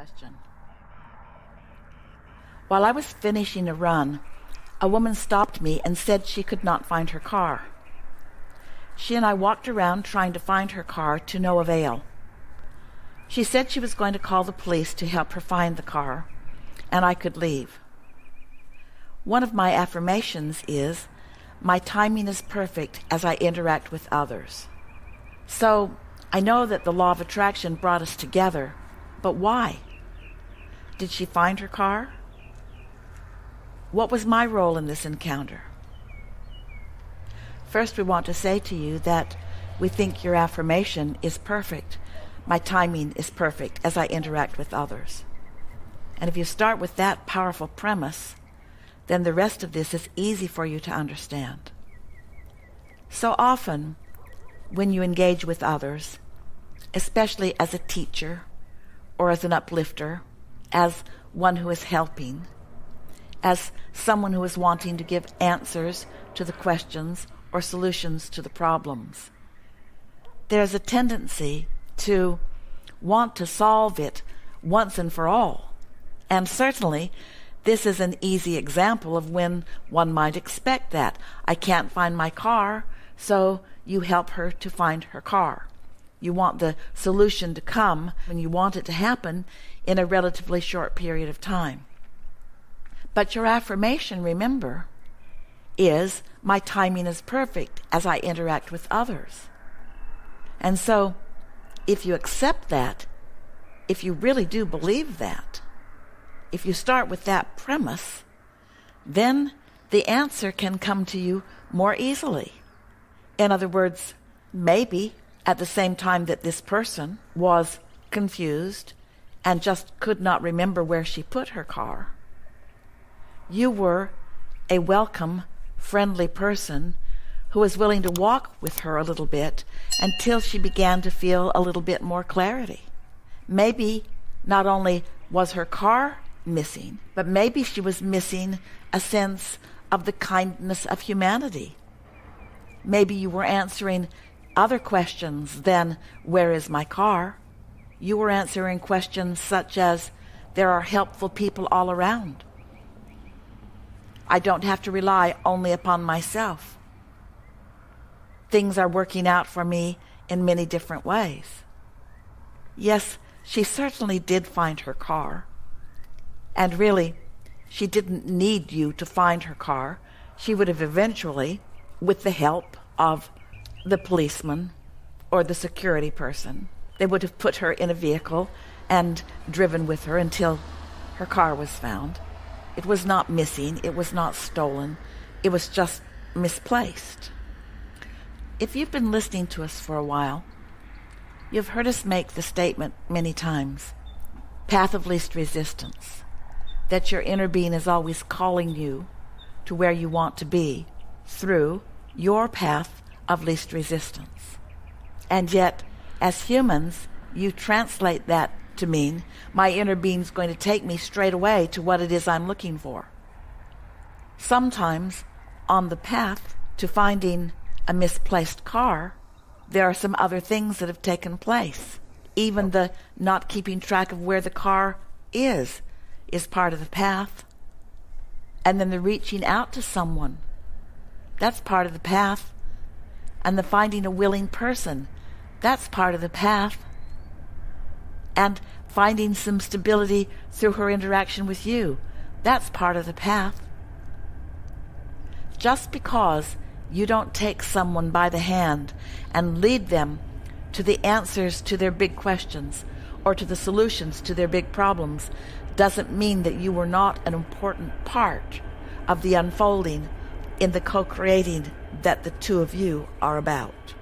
question. While I was finishing a run, a woman stopped me and said she could not find her car. She and I walked around trying to find her car to no avail. She said she was going to call the police to help her find the car, and I could leave. One of my affirmations is, my timing is perfect as I interact with others. So, I know that the law of attraction brought us together, but why? Did she find her car? What was my role in this encounter? First, we want to say to you that we think your affirmation is perfect. My timing is perfect as I interact with others. And if you start with that powerful premise, then the rest of this is easy for you to understand. So often, when you engage with others, especially as a teacher or as an uplifter, as one who is helping, as someone who is wanting to give answers to the questions or solutions to the problems, there's a tendency to want to solve it once and for all. And certainly, this is an easy example of when one might expect that. I can't find my car, so you help her to find her car. You want the solution to come, and you want it to happen in a relatively short period of time. But your affirmation, remember, is my timing is perfect as I interact with others. And so, if you accept that, if you really do believe that, if you start with that premise, then the answer can come to you more easily. In other words, maybe at the same time that this person was confused and just could not remember where she put her car, you were a welcome, friendly person who was willing to walk with her a little bit until she began to feel a little bit more clarity. Maybe not only was her car missing, but maybe she was missing a sense of the kindness of humanity. Maybe you were answering other questions than, where is my car? You were answering questions such as, there are helpful people all around. I don't have to rely only upon myself. Things are working out for me in many different ways. Yes, she certainly did find her car. And really, she didn't need you to find her car. She would have eventually, with the help of the policeman or the security person, they would have put her in a vehicle and driven with her until her car was found. It was not missing. It was not stolen. It was just misplaced. If you've been listening to us for a while, you've heard us make the statement many times, path of least resistance, that your inner being is always calling you to where you want to be through your path of least resistance. And yet, as humans, you translate that to mean my inner being's going to take me straight away to what it is I'm looking for. Sometimes, on the path to finding a misplaced car, there are some other things that have taken place. Even the not keeping track of where the car is part of the path. And then the reaching out to someone, that's part of the path. And the finding a willing person, that's part of the path. And finding some stability through her interaction with you, that's part of the path. Just because you don't take someone by the hand and lead them to the answers to their big questions or to the solutions to their big problems doesn't mean that you were not an important part of the unfolding in the co-creating that the two of you are about.